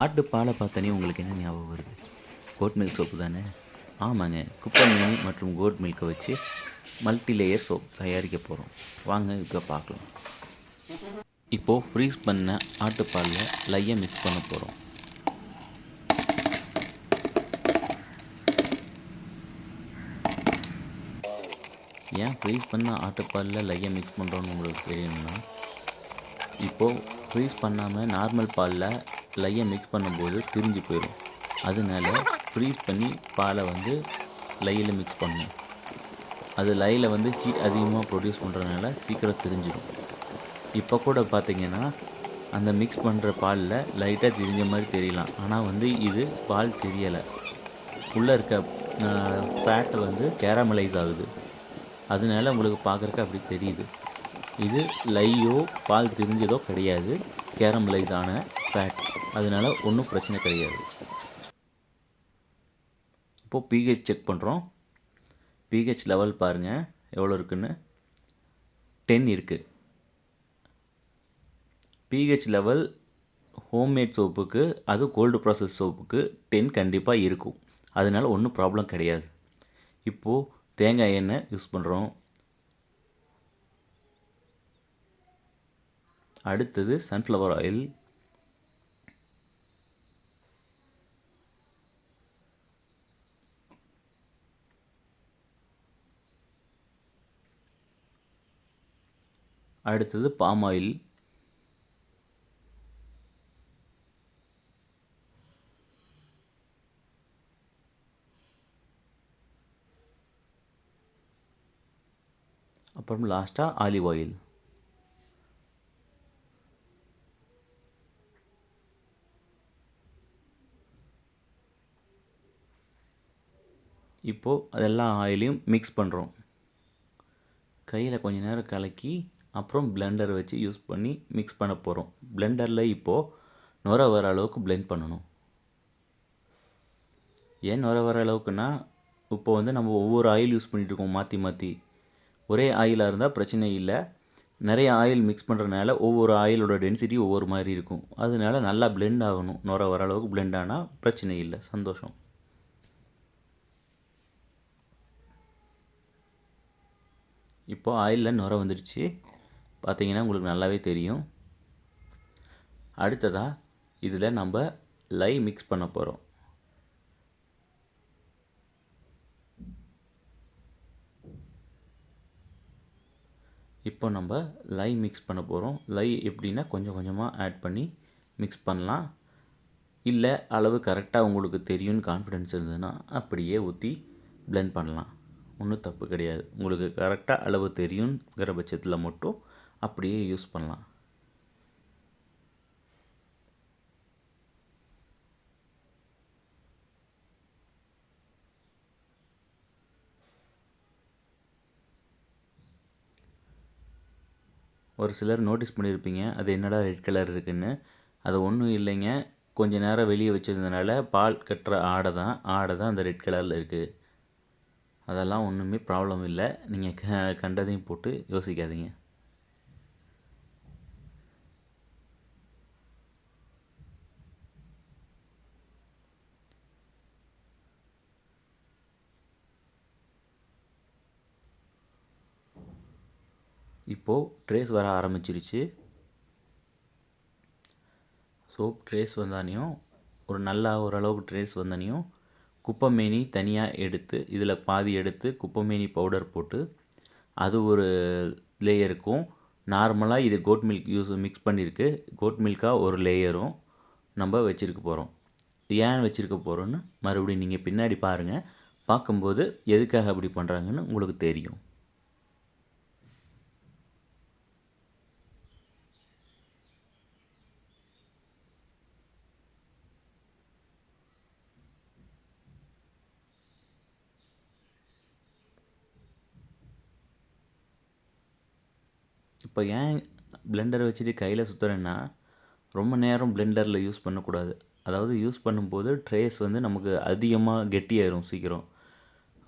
ஆட்டு பாலை பார்த்தோன்னே உங்களுக்கு என்ன ஞாபகம் வருது? கோட் மில்க் சோப்பு தானே? ஆமாங்க. குப்பை மேனி மற்றும் கோட் மில்க்கை வச்சு மல்டி லேயர் சோப் தயாரிக்க போகிறோம். வாங்க இப்போ பார்க்கலாம். இப்போது ஃப்ரீஸ் பண்ண ஆட்டுப்பாலில் லையை மிக்ஸ் பண்ண போகிறோம். ஏன் ஃப்ரீஸ் பண்ண ஆட்டுப்பாலில் லையை மிக்ஸ் பண்ணுறோன்னு உங்களுக்கு தெரியணும்னா, இப்போது ஃப்ரீஸ் பண்ணாமல் நார்மல் பாலில் லையை மிக்ஸ் பண்ணும்போது பிரிஞ்சு போயிடும். அதனால ஃப்ரீஸ் பண்ணி பாலை லையில் மிக்ஸ் பண்ணணும். அது லையில் ஹீட் அதிகமாக ப்ரொடியூஸ் பண்ணுறதுனால சீக்கிரம் திரிஞ்சிடும். இப்போ கூட பார்த்திங்கன்னா அந்த மிக்ஸ் பண்ணுற பாலில் லைட்டாக திரிஞ்ச மாதிரி தெரியலாம். ஆனால் இது பால் தெரியலை. உள்ளே இருக்க ஃபேட்டை கேரமலைஸ் ஆகுது. அதனால உங்களுக்கு பார்க்குறக்கு அப்படி தெரியுது. இது லையோ பால் திரிஞ்சதோ கிடையாது, கேரமலைஸ் ஆன ஃபேட். அதனால ஒன்றும் பிரச்சனை கிடையாது. இப்போது pH செக் பண்ணுறோம். pH லெவல் பாருங்கள் எவ்வளோ இருக்குன்னு. 10 இருக்குது. pH லெவல் ஹோம்மேட் சோப்புக்கு, அது கோல்டு ப்ராசஸ் சோப்புக்கு 10 கண்டிப்பாக இருக்கும். அதனால ஒன்றும் ப்ராப்ளம் கிடையாது. இப்போது தேங்காய் எண்ணெய் யூஸ் பண்ணுறோம். அடுத்தது சன்ஃப்ளவர் ஆயில். அடுத்தது பாம் ஆயில். அப்புறம் லாஸ்ட்டாக ஆலிவ் ஆயில். இப்போது அதெல்லாம் ஆயிலையும் மிக்ஸ் பண்ணுறோம். கையில் கொஞ்ச நேரம் கலக்கி அப்புறம் பிளெண்டர் வச்சு யூஸ் பண்ணி மிக்ஸ் பண்ண போகிறோம். பிளெண்டரில் இப்போது நுர வர அளவுக்கு பிளெண்ட் பண்ணணும். ஏன் நுர வர அளவுக்குன்னா, இப்போ நம்ம ஒவ்வொரு ஆயில் யூஸ் பண்ணிகிட்டு இருக்கோம் மாற்றி மாற்றி. ஒரே ஆயிலாக இருந்தால் பிரச்சனை இல்லை. நிறைய ஆயில் மிக்ஸ் பண்ணுறதுனால ஒவ்வொரு ஆயிலோட டென்சிட்டி ஒவ்வொரு மாதிரி இருக்கும். அதனால நல்லா பிளெண்ட் ஆகணும். நுர வர அளவுக்கு பிளெண்ட் ஆனால் பிரச்சனை இல்லை, சந்தோஷம். இப்போ ஆயிலில் நுர வந்துடுச்சு, பார்த்தீங்கன்னா உங்களுக்கு நல்லாவே தெரியும். அடுத்ததாக இதில் நம்ம லை மிக்ஸ் பண்ண போகிறோம். இப்போ நம்ம லை மிக்ஸ் பண்ண போகிறோம். லை எப்படின்னா கொஞ்சம் கொஞ்சமாக ஆட் பண்ணி மிக்ஸ் பண்ணலாம். இல்லை அளவு கரெக்டாக உங்களுக்கு தெரியும்னு கான்ஃபிடென்ஸ் இருந்ததுன்னா அப்படியே ஊற்றி பிளெண்ட் பண்ணலாம். ஒன்றும் தப்பு கிடையாது. உங்களுக்கு கரெக்டாக அளவு தெரியுங்கிற பட்சத்தில் மட்டும் அப்படியே யூஸ் பண்ணலாம். ஒரு சிலர் நோட்டீஸ் பண்ணியிருப்பீங்க, அது என்னடா ரெட் கலர் இருக்குன்னு. அது ஒன்றும் இல்லைங்க, கொஞ்ச நேரம் வெளியே வச்சுருந்தனால பால் கட்டுற ஆடை தான் அந்த ரெட் கலரில் இருக்குது. அதெல்லாம் ஒன்றுமே ப்ராப்ளம் இல்லை. நீங்கள் கண்டதையும் போட்டு யோசிக்காதீங்க. இப்போது ட்ரேஸ் வர ஆரம்பிச்சிருச்சு. சோப் ட்ரேஸ் வந்தானையும் ஓரளவுக்கு ட்ரேஸ் வந்தானையும் குப்பை மேனி தனியாக எடுத்து, இதில் பாதி எடுத்து குப்பை மேனி பவுடர் போட்டு, அது ஒரு லேயருக்கும், நார்மலாக இது கோட் மில்க் மிக்ஸ் பண்ணியிருக்கு, கோட் மில்காக ஒரு லேயரும் நம்ம வச்சுருக்க போகிறோம். ஏன் வச்சுருக்க போகிறோன்னு மறுபடியும் நீங்கள் பின்னாடி பாருங்கள். பார்க்கும்போது எதுக்காக அப்படி பண்ணுறாங்கன்னு உங்களுக்கு தெரியும். இப்போ ஏன் பிளெண்டரை வச்சுட்டு கையில் சுற்றுறேன்னா, ரொம்ப நேரம் பிளெண்டரில் யூஸ் பண்ணக்கூடாது. அதாவது யூஸ் பண்ணும்போது ட்ரேஸ் நமக்கு அதிகமாக கெட்டியாயிரும் சீக்கிரம்.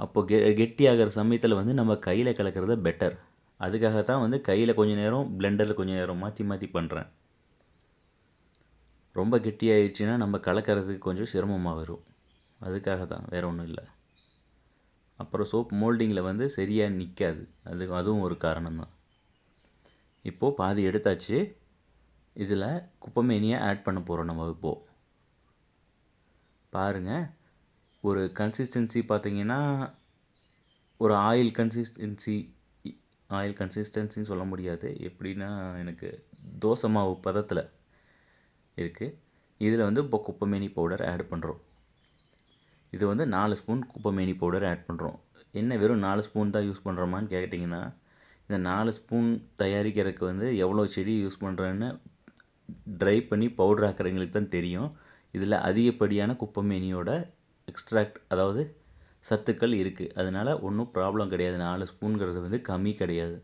அப்போ கெட்டியாகிற சமயத்தில் நம்ம கையில் கலக்கிறது பெட்டர். அதுக்காக தான் கையில் கொஞ்சம் நேரம் பிளெண்டரில் கொஞ்சம் நேரம் மாற்றி மாற்றி பண்ணுறேன். ரொம்ப கெட்டியாகிடுச்சின்னா நம்ம கலக்கிறதுக்கு கொஞ்சம் சிரமமாக வரும். அதுக்காக தான், வேறு ஒன்றும் இல்லை. அப்புறம் சோப் மோல்டிங்கில் வந்து சரியாக நிற்காது. அதுவும் ஒரு காரணம் தான். இப்போது பாதி எடுத்தாச்சு. இதில் குப்பைமேனியை ஆட் பண்ண போகிறோம் நம்ம. இப்போது பாருங்கள், ஒரு கன்சிஸ்டன்சி பார்த்திங்கன்னா ஒரு ஆயில் கன்சிஸ்டன்சின்னு சொல்ல முடியாது. எப்படின்னா எனக்கு தோசை மாவு பதத்தில் இருக்குது. இதில் வந்து இப்போ குப்பைமேனி பவுடர் ஆட் பண்ணுறோம். இது வந்து 4 ஸ்பூன் குப்பைமேனி பவுடர் ஆட் பண்ணுறோம். என்ன வெறும் 4 ஸ்பூன் தான் யூஸ் பண்ணுறோமான்னு கேட்டிங்கன்னா, இந்த 4 ஸ்பூன் தயாரிக்கிறதுக்கு வந்து எவ்வளோ செடி யூஸ் பண்ணுறேன்னு ட்ரை பண்ணி பவுடர் ஆக்கிறவங்களுக்கு தான் தெரியும். இதில் அதிகப்படியான குப்பைமேனியோட எக்ஸ்ட்ராக்ட், அதாவது சத்துக்கள் இருக்குது. அதனால் ஒன்றும் ப்ராப்ளம் கிடையாது. 4 ஸ்பூனுங்கிறது வந்து கம்மி கிடையாது.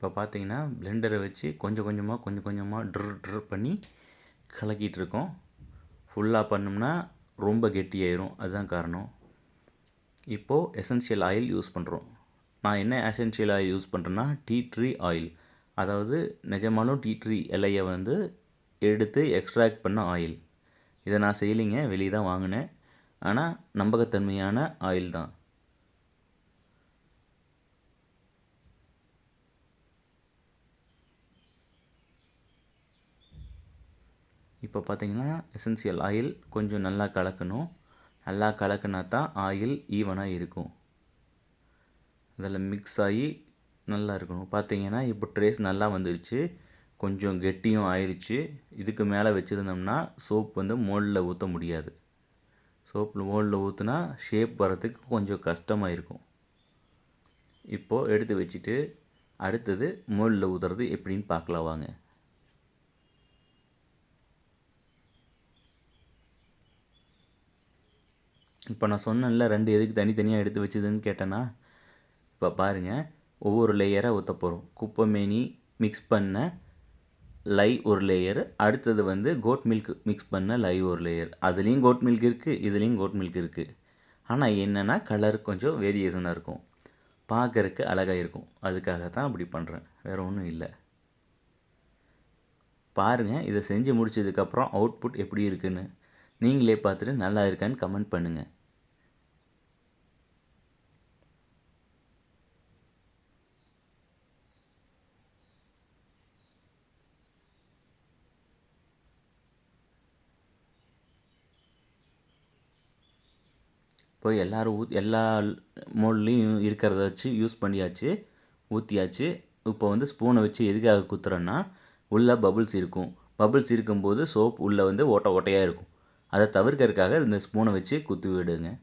இப்போ பார்த்தீங்கன்னா பிளெண்டரை வச்சு கொஞ்சம் கொஞ்சமாக ட்ரு பண்ணி கலக்கிட்டு இருக்கோம். ஃபுல்லாக பண்ணோம்னா ரொம்ப கெட்டியாயிரும். அதுதான் காரணம். இப்போது எசென்ஷியல் ஆயில் யூஸ் பண்ணுறோம். நான் என்ன எசென்ஷியல் ஆயில் யூஸ் பண்ணுறேன்னா டீ ட்ரீ ஆயில். அதாவது நிஜமாலும் டீ ட்ரீ இலையை வந்து எடுத்து எக்ஸ்ட்ராக்ட் பண்ண ஆயில். இதை நான் செய்யலைங்க, வெளியே தான் வாங்கினேன். ஆனால் நம்பகத்தன்மையான ஆயில் தான். இப்போ பார்த்தீங்கன்னா எசென்ஷியல் ஆயில் கொஞ்சம் நல்லா கலக்கணும். நல்லா கலக்கினா தான் ஆயில் ஈவனாக இருக்கும். அதில் மிக்ஸ் ஆகி நல்லா இருக்கணும். பார்த்தீங்கன்னா இப்போ ட்ரேஸ் நல்லா வந்துருச்சு. கொஞ்சம் கெட்டியும் ஆயிடுச்சு. இதுக்கு மேலே வச்சுருந்தோம்னா சோப் வந்து மோல்டில் ஊற்ற முடியாது. மோல்டில் ஊற்றுனா ஷேப் வரத்துக்கு கொஞ்சம் கஷ்டமாக இருக்கும். இப்போது எடுத்து வச்சுட்டு அடுத்தது மோல்டில் ஊற்றுறது எப்படின்னு பார்க்கலாம் வாங்க. இப்போ நான் சொன்னேன்ல 2 எதுக்கு தனித்தனியாக எடுத்து வச்சதுன்னு கேட்டேன்னா, இப்போ பாருங்கள், ஒவ்வொரு லேயராக ஊற்ற போகிறோம். குப்பைமேனி மிக்ஸ் பண்ண லை ஒரு லேயர், அடுத்தது வந்து கோட் மில்க் மிக்ஸ் பண்ண லை ஒரு லேயர். அதுலேயும் கோட் மில்க் இருக்குது, இதுலேயும் கோட் மில்க் இருக்குது. ஆனால் என்னென்னா கலர் கொஞ்சம் வேரியேஷனாக இருக்கும், பார்க்கறக்கு அழகாக இருக்கும். அதுக்காக தான் அப்படி பண்ணுறேன், வேறு ஒன்றும் இல்லை. பாருங்கள், இதை செஞ்சு முடிச்சதுக்கப்புறம் அவுட்புட் எப்படி இருக்குன்னு நீங்களே பார்த்துட்டு நல்லா இருக்கான்னு கமெண்ட் பண்ணுங்கள். இப்போ எல்லா மோல்ட்லேயும் இருக்கிறத வச்சு யூஸ் பண்ணியாச்சு, ஊற்றியாச்சு. இப்போ வந்து ஸ்பூனை வச்சு எதுக்காக குத்துறேன்னா, உள்ளே பபுள்ஸ் இருக்கும். பபுள்ஸ் இருக்கும்போது சோப் உள்ளே வந்து ஓட்டையாக இருக்கும். அதை தவிர்க்கறதுக்காக இந்த ஸ்பூனை வச்சு குத்தி விடுங்க.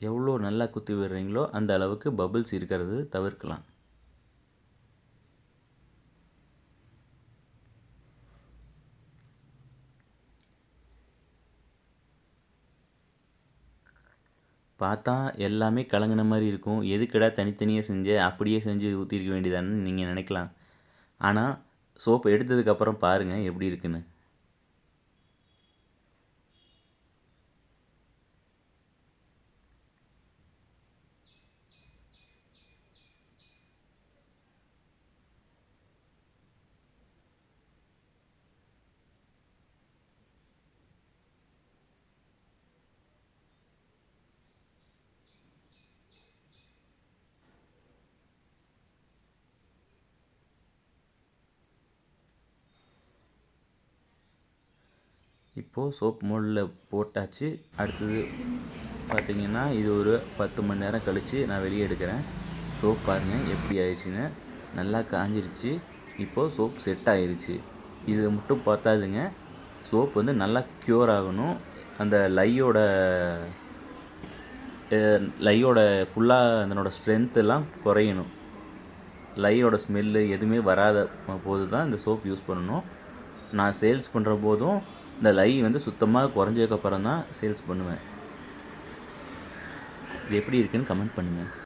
எவ்வளோ நல்லா குத்தி விடுறீங்களோ அந்த அளவுக்கு பபுள்ஸ் இருக்கிறது தவிர்க்கலாம். பார்த்தா எல்லாமே கலங்கின மாதிரி இருக்கும். எதுக்குடா தனித்தனியாக செஞ்சு அப்படியே செஞ்சு ஊற்றிருக்க வேண்டியதானு நீங்கள் நினைக்கலாம். ஆனால் சோப்பு எடுத்ததுக்கப்புறம் பாருங்கள் எப்படி இருக்குன்னு. இப்போது சோப் மோல்டில் போட்டாச்சு. அடுத்தது பார்த்திங்கன்னா இது ஒரு 10 மணி நேரம் கழித்து நான் வெளியே எடுக்கிறேன். சோப் பாருங்கள் எப்படி ஆயிடுச்சுன்னு. நல்லா காஞ்சிருச்சு. இப்போது சோப் செட் ஆயிடுச்சு. இது மட்டும் பார்த்தாதுங்க, சோப் வந்து நல்லா க்யூர் ஆகணும். அந்த லையோட ஃபுல்லாக அதனோட ஸ்ட்ரென்த்தெல்லாம் குறையணும். லையோட ஸ்மெல்லு எதுவுமே வராத போது தான் இந்த சோப் யூஸ் பண்ணணும். நான் சேல்ஸ் பண்ணுற போதும் இந்த லை வந்து சுத்தமாக குறைஞ்சதுக்கப்புறம் தான் சேல்ஸ் பண்ணுவேன். இது எப்படி இருக்குன்னு கமெண்ட் பண்ணுங்கள்.